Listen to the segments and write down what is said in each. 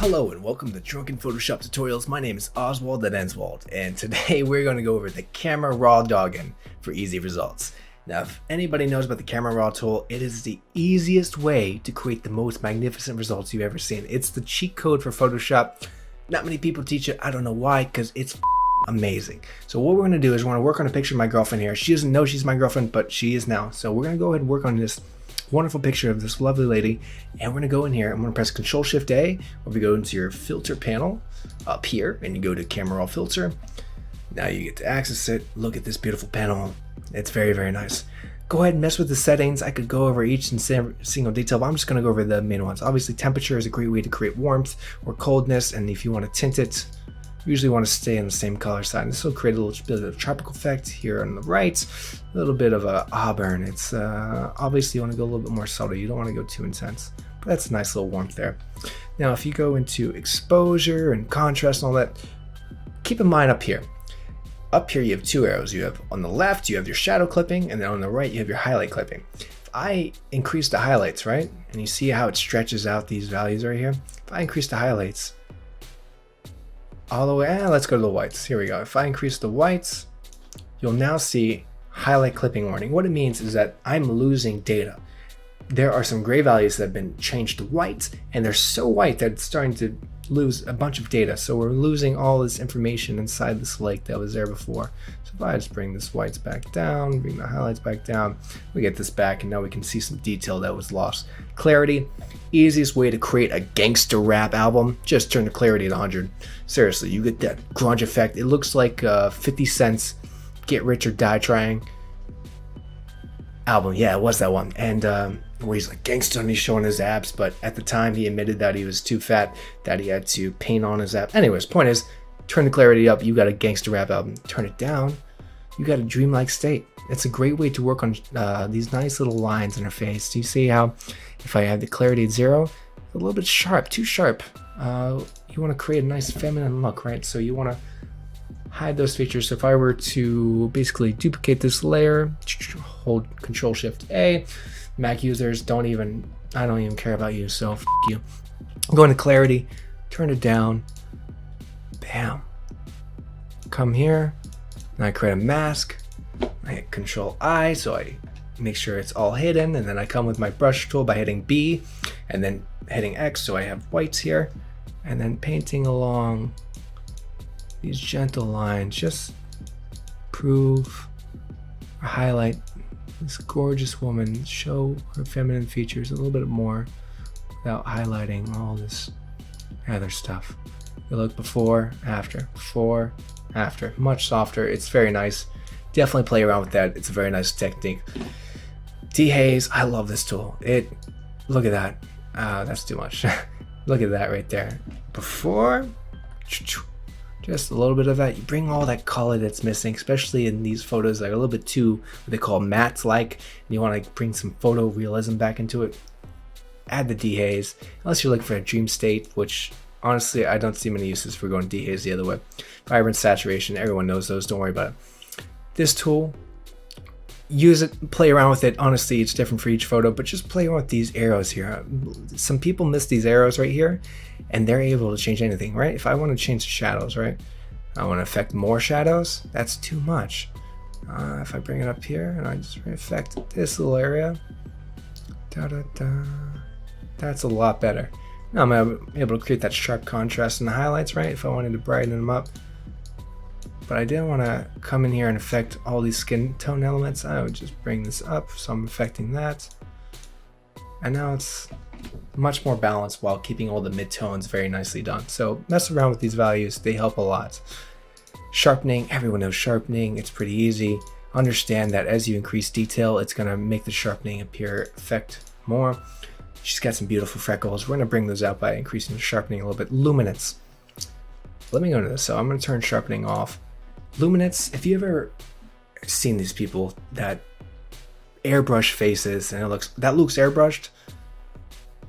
Hello and welcome to Drunken Photoshop Tutorials. My name is Oswald Enswald, and today we're going to go over the Camera Raw Doggin for easy results. Now, if anybody knows about the Camera Raw tool, it is the easiest way to create the most magnificent results you've ever seen. It's the cheat code for Photoshop. Not many people teach it. I don't know why, because it's amazing. So what we're going to do is we're going to work on a picture of my girlfriend here. She doesn't know she's my girlfriend, but she is now. So we're going to go ahead and work on this wonderful picture of this lovely lady, and we're going to go in here. I'm going to press Ctrl-Shift-A, or we go into your filter panel up here, and you go to Camera Raw Filter. Now you get to access it. Look at this beautiful panel. It's very, very nice. Go ahead and mess with the settings. I could go over each and single detail, but I'm just going to go over the main ones. Obviously, temperature is a great way to create warmth or coldness, and if you want to tint it, you usually want to stay on the same color side. This will create a little bit of a tropical effect here on the right, a little bit of a auburn. It's obviously you want to go a little bit more subtle. You don't want to go too intense, but that's a nice little warmth there. Now, if you go into exposure and contrast and all that, keep in mind up here you have two arrows. You have on the left, you have your shadow clipping, and then on the right, you have your highlight clipping. If I increase the highlights, right, and you see how it stretches out these values right here, if I increase the highlights all the way, let's go to the whites. Here we go. If I increase the whites, you'll now see highlight clipping warning. What it means is that I'm losing data. There are some gray values that have been changed to white, and they're so white that it's starting to lose a bunch of data. So we're losing all this information inside this lake that was there before. So if I just bring this whites back down, bring the highlights back down, we get this back, and now we can see some detail that was lost. Clarity, easiest way to create a gangster rap album, just turn the clarity to 100. Seriously, you get that grunge effect. It looks like 50 Cent's Get Rich or Die Trying album. Yeah, it was that one. And where he's like gangster and he's showing his abs, but at the time he admitted that he was too fat, that he had to paint on his abs. Anyways, point is, turn the clarity up, you got a gangster rap album. Turn it down, you got a dreamlike state. It's a great way to work on these nice little lines in her face. Do you see how if I have the clarity at 0, a little bit sharp, too sharp. You want to create a nice feminine look, right? So you want to hide those features. So if I were to basically duplicate this layer, hold Ctrl-Shift-A, Mac users I don't even care about you, so f you. Go into clarity, turn it down, bam. Come here, and I create a mask. I hit Control-I, so I make sure it's all hidden, and then I come with my brush tool by hitting B, and then hitting X, so I have whites here, and then painting along these gentle lines, just prove or highlight this gorgeous woman, show her feminine features a little bit more without highlighting all this other stuff. You look before, after, much softer. It's very nice. Definitely play around with that. It's a very nice technique. Dehaze, I love this tool. Look at that. That's too much. Look at that right there. Before, just a little bit of that. You bring all that color that's missing, especially in these photos that are a little bit too what they call matte-like, and you want to bring some photorealism back into it. Add the dehaze, unless you're looking for a dream state, which honestly I don't see many uses for going dehaze the other way. Vibrant saturation, everyone knows those, don't worry about it. This tool, use it, play around with it. Honestly, it's different for each photo, but just play around with these arrows here. Some people miss these arrows right here, and they're able to change anything, right? If I want to change the shadows, right? I want to affect more shadows, that's too much. If I bring it up here and I just affect this little area, that's a lot better. Now I'm able to create that sharp contrast in the highlights, right? If I wanted to brighten them up. But I didn't want to come in here and affect all these skin tone elements. I would just bring this up, so I'm affecting that. And now it's much more balanced while keeping all the mid-tones very nicely done. So mess around with these values, they help a lot. Sharpening, everyone knows sharpening, it's pretty easy. Understand that as you increase detail, it's gonna make the sharpening effect more. She's got some beautiful freckles. We're gonna bring those out by increasing the sharpening a little bit. Luminance. Let me go into this. So I'm gonna turn sharpening off. Luminance, if you ever seen these people that airbrush faces and that looks airbrushed,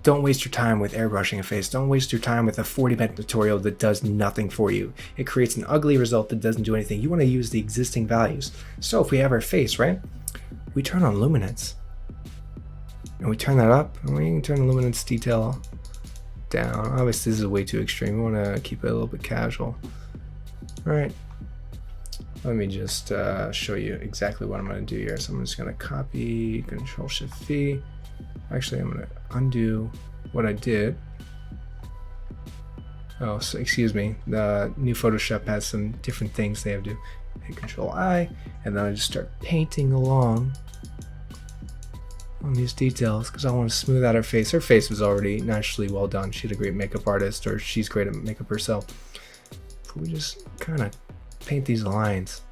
don't waste your time with airbrushing a face. Don't waste your time with a 40-minute tutorial that does nothing for you. It creates an ugly result that doesn't do anything. You want to use the existing values. So if we have our face, right, we turn on luminance and we turn that up, and we can turn the luminance detail down. Obviously, this is way too extreme. We want to keep it a little bit casual. All right. Let me just show you exactly what I'm going to do here. So I'm just going to copy, Control-Shift-V. Actually, I'm going to undo what I did. Oh, so excuse me. The new Photoshop has some different things they have to do. Hit Control-I, and then I just start painting along on these details because I want to smooth out her face. Her face was already naturally well done. She had a great makeup artist, or she's great at makeup herself. But we just kind of paint these lines.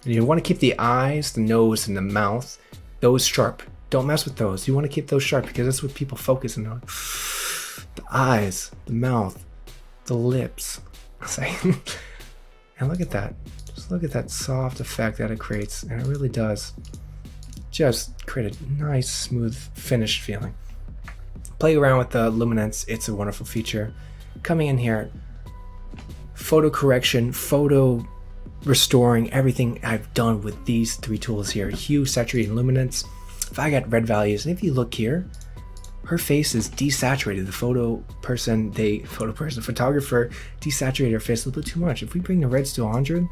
And you want to keep the eyes, the nose, and the mouth, those sharp. Don't mess with those. You want to keep those sharp because that's what people focus on. The eyes, the mouth, the lips. And look at that. Just look at that soft effect that it creates. And it really does just create a nice, smooth, finished feeling. Play around with the luminance. It's a wonderful feature. Coming in here, photo correction, photo restoring, everything I've done with these three tools here. Hue, saturate, and luminance. If I got red values, and if you look here, her face is desaturated. The photographer desaturated her face a little bit too much. If we bring the reds to 100,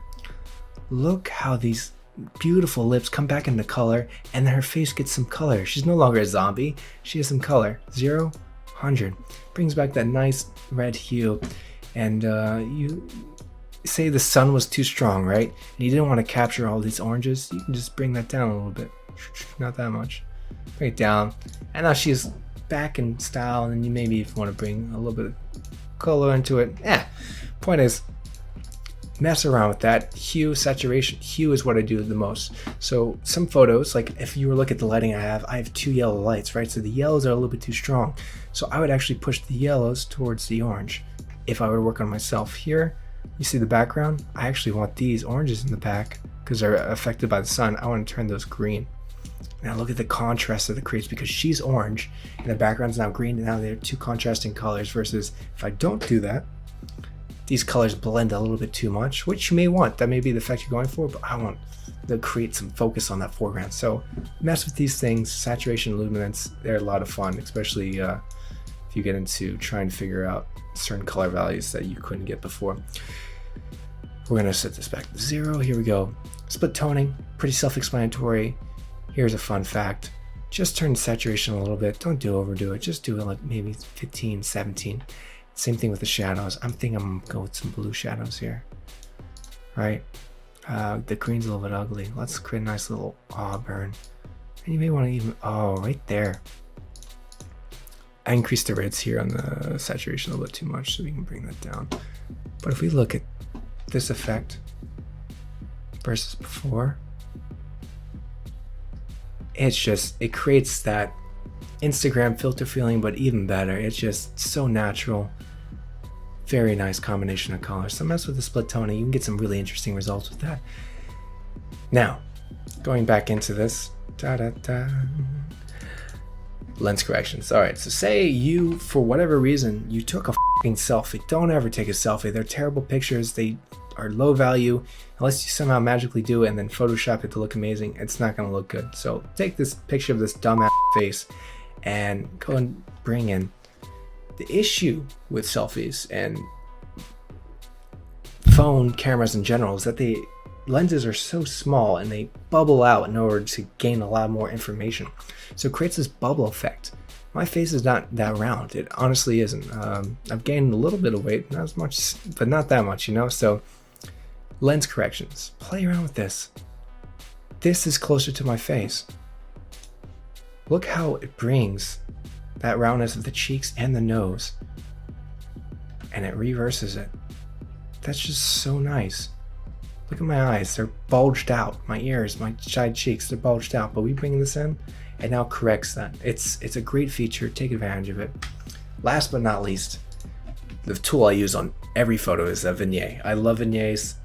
look how these beautiful lips come back into color, and then her face gets some color. She's no longer a zombie. She has some color. 0, 100. Brings back that nice red hue. And you say the sun was too strong, right? And you didn't want to capture all these oranges. You can just bring that down a little bit. Not that much. Bring it down. And now she's back in style, and then you maybe want to bring a little bit of color into it. Point is, mess around with that. Hue, saturation. Hue is what I do the most. So some photos, like if you were looking at the lighting I have 2 yellow lights, right? So the yellows are a little bit too strong. So I would actually push the yellows towards the orange. If I were to work on myself here, you see the background? I actually want these oranges in the back because they're affected by the sun. I want to turn those green. Now look at the contrast that it creates because she's orange and the background's now green, and now they're two contrasting colors, versus if I don't do that, these colors blend a little bit too much, which you may want. That may be the effect you're going for, but I want to create some focus on that foreground. So mess with these things. Saturation, luminance, they're a lot of fun, especially if you get into trying to figure out certain color values that you couldn't get before. We're going to set this back to 0. Here we go. Split toning, pretty self-explanatory. Here's a fun fact. Just turn the saturation a little bit. Don't overdo it. Just do it like maybe 15, 17. Same thing with the shadows. I'm thinking I'm going to go with some blue shadows here. Right? The green's a little bit ugly. Let's create a nice little auburn. And you may want to even, right there. I increased the reds here on the saturation a little bit too much, so we can bring that down. But if we look at this effect versus before, it creates that Instagram filter feeling, but even better. It's just so natural. Very nice combination of colors. So mess with the split toning. You can get some really interesting results with that. Now, going back into this. Lens corrections. All right, so say you, for whatever reason, you took a fucking selfie. Don't ever take a selfie. They're terrible pictures. They are low value. Unless you somehow magically do it and then Photoshop it to look amazing, it's not going to look good. So take this picture of this dumbass face and go and bring in the issue with selfies and phone cameras in general is that the lenses are so small and they bubble out in order to gain a lot more information. So it creates this bubble effect. My face is not that round. It honestly isn't. I've gained a little bit of weight, not as much, but not that much, you know? So lens corrections, play around with this. This is closer to my face. Look how it brings that roundness of the cheeks and the nose, and it reverses it. That's just so nice. Look at my eyes, they're bulged out. My ears, my side cheeks, they're bulged out, but we bring this in, it now corrects that. It's a great feature, take advantage of it. Last but not least, the tool I use on every photo is a vignette. I love vignettes.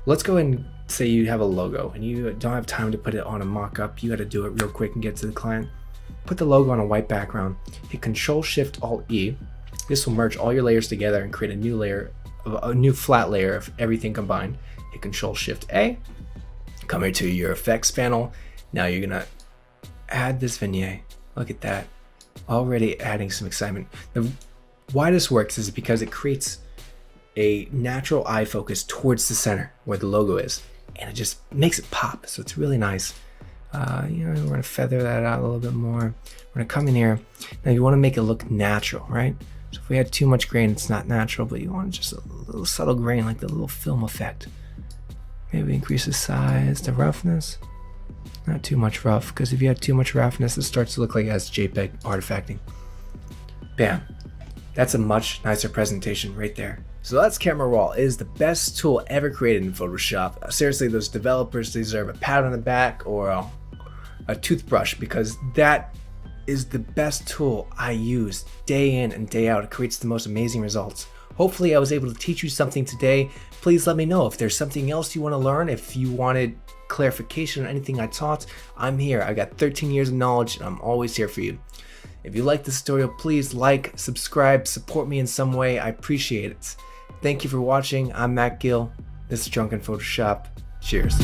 Let's go and say you have a logo and you don't have time to put it on a mock-up. You got to do it real quick and get to the client. Put the logo on a white background. Hit Control-Shift-Alt-E. This will merge all your layers together and create a new layer, a new flat layer of everything combined. Hit Control-Shift-A. Come here to your effects panel. Now you're gonna add this vignette. Look at that. already adding some excitement. Why this works is because it creates a natural eye focus towards the center where the logo is, and it just makes it pop. So it's really nice. We're gonna feather that out a little bit more. We're gonna come in here. Now you want to make it look natural, right? So if we had too much grain, it's not natural, but you want just a little subtle grain, like the little film effect. Maybe increase the size, the roughness. Not too much rough, because if you have too much roughness, it starts to look like it has JPEG artifacting. Bam. That's a much nicer presentation right there. So Let's Camera Raw is the best tool ever created in Photoshop. Seriously, those developers deserve a pat on the back or a toothbrush, because that is the best tool I use day in and day out. It creates the most amazing results. Hopefully I was able to teach you something today. Please let me know if there's something else you want to learn. If you wanted clarification on anything I taught, I'm here. I got 13 years of knowledge and I'm always here for you. If you like this tutorial, please like, subscribe, support me in some way. I appreciate it. Thank you for watching. I'm Matt Gill. This is Drunken Photoshop. Cheers.